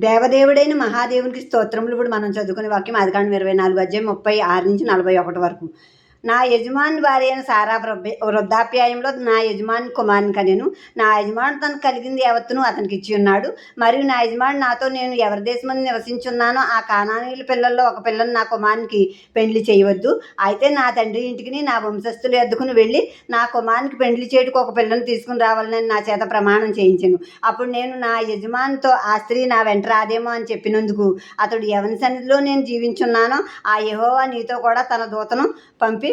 దేవదేవుడైన మహాదేవునికి స్తోత్రములు. ఇప్పుడు మనం చదువుకునే వాక్యం ఆదికాండం 24 అధ్యాయం 36 నుంచి 41 వరకు. నా యజమాని భార్య అయిన సారా వృద్ధాప్యాయంలో నా యజమాని కుమారుని కనెను. నా యజమాను తనకు కలిగింది యావత్తును అతనికి ఇచ్చి ఉన్నాడు. మరియు నా యజమాని నాతో, నేను ఎవరి దేశమందు నివసించున్నానో ఆ కానానీయుల పిల్లల్లో ఒక పిల్లను నా కుమారునికి పెండ్లి చేయవద్దు. అయితే నా తండ్రి ఇంటికి నా వంశస్థులు ఎద్దుకుని వెళ్ళి నా కుమారునికి పెండ్లి చేయుటకు ఒక పిల్లను తీసుకుని రావాలని నా చేత ప్రమాణం చేయించెను. అప్పుడు నేను నా యజమానితో, ఆ స్త్రీ నా వెంట రాదేమో అని చెప్పినందుకు అతడు, ఎవరి సన్నిధిలో నేను జీవించున్నానో ఆ యెహోవా నీతో కూడా తన దూతను పంపి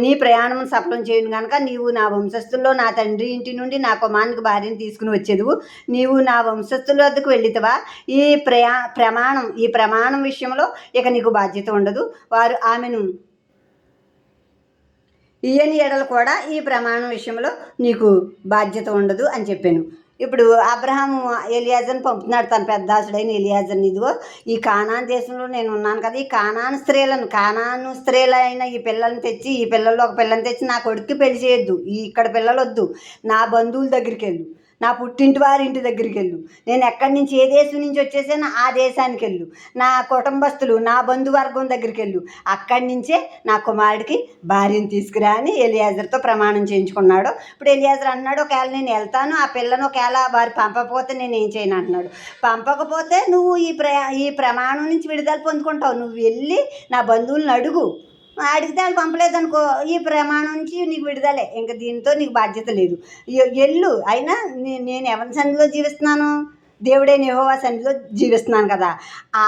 నీ ప్రయాణం సఫలం చేయను కనుక నీవు నా వంశస్థుల్లో నా తండ్రి ఇంటి నుండి నా కుమారునికి భార్యను తీసుకుని వచ్చేదువు. నీవు నా వంశస్థుల వద్దకు వెళ్ళితవా? ఈ ప్రమాణం విషయంలో ఇక నీకు బాధ్యత ఉండదు. వారు ఆమెను ఈయని ఎడలు కూడా ఈ ప్రమాణం విషయంలో నీకు బాధ్యత ఉండదు అని చెప్పాను. ఇప్పుడు అబ్రహాము ఎలియాజర్ని పంపుతున్నాడు, తన పెద్దాసుడైన ఎలియాజర్ని. ఇదిగో ఈ కానాను దేశంలో నేను ఉన్నాను కదా, ఈ కానాను స్త్రీలైన ఈ పిల్లల్ని తెచ్చి, ఈ పిల్లల్లో ఒక పిల్లని తెచ్చి నా కొడుక్కి పెళ్లి చేయొద్దు. ఇక్కడ పిల్లలు వద్దు. నా బంధువుల దగ్గరికి వెళ్ళు, నా పుట్టింటి వారి ఇంటి దగ్గరికి వెళ్ళు, నేను ఎక్కడి నుంచి ఏ దేశం నుంచి వచ్చేసానో ఆ దేశానికి వెళ్ళు, నా కుటుంబస్తులు నా బంధువర్గం దగ్గరికి వెళ్ళు, అక్కడి నుంచే నా కుమారుడికి భార్యను తీసుకురా అని ఎలియాజర్తో ప్రమాణం చేయించుకున్నాడు. ఇప్పుడు ఎలియాజర్ అన్నాడు, ఒకవేళ నేను వెళ్తాను, ఆ పిల్లను ఒకవేళ వారు పంపకపోతే నేను ఏం చేయను అంటున్నాడు. పంపకపోతే నువ్వు ఈ ప్రమాణం నుంచి విడుదల పొందుకుంటావు. నువ్వు వెళ్ళి నా బంధువులను అడిగితే వాళ్ళు పంపలేదనుకో, ఈ ప్రమాణం నుంచి నీకు విడుదలే, ఇంకా దీంతో నీకు బాధ్యత లేదు, ఎల్లు. అయినా నేను ఎవరి సన్నిధిలో జీవిస్తున్నాను? దేవుడైన యెహోవా సన్నిధిలో జీవిస్తున్నాను కదా.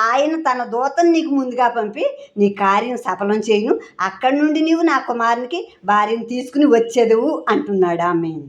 ఆయన తన దూతను నీకు ముందుగా పంపి నీ కార్యం సఫలం చేయును. అక్కడి నుండి నీవు నా కుమారునికి భార్యను తీసుకుని వచ్చేదువు అంటున్నాడు. ఆమేన్.